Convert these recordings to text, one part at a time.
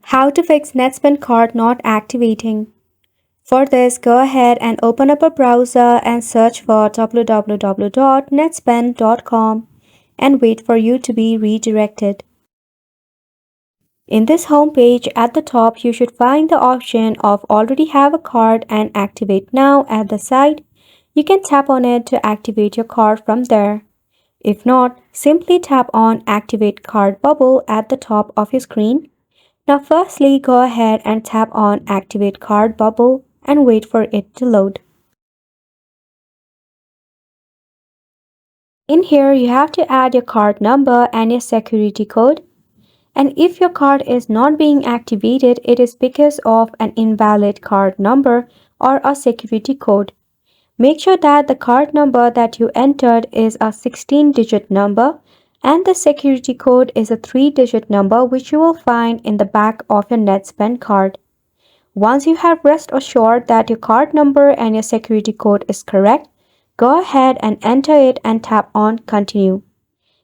How to fix NetSpend card not activating. For this, go ahead and open up a browser and search for www.netspend.com and wait for you to be redirected. In this home page at the top, you should find the option of already have a card and activate now at the side. You can tap on it to activate your card from there. If not, simply tap on activate card bubble at the top of your screen. Now firstly, go ahead and tap on activate card bubble and wait for it to load. In here, you have to add your card number and your security code. And if your card is not being activated, it is because of an invalid card number or a security code. Make sure that the card number that you entered is a 16-digit number and the security code is a 3-digit number which you will find in the back of your NetSpend card. Once you have rest assured that your card number and your security code is correct, go ahead and enter it and tap on Continue.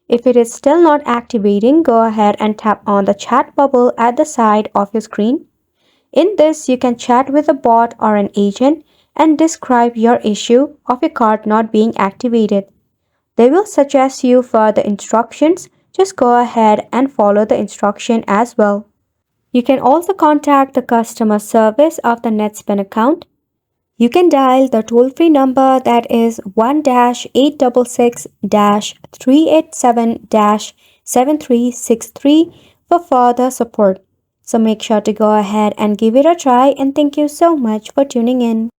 If it is still not activating, go ahead and tap on the chat bubble at the side of your screen. In this, you can chat with a bot or an agent and describe your issue of your card not being activated. They will suggest you further instructions. Just go ahead and follow the instruction as well. You can also contact the customer service of the NetSpend account. You can dial the toll-free number that is 1-866-387-7363 for further support. So make sure to go ahead and give it a try, and thank you so much for tuning in.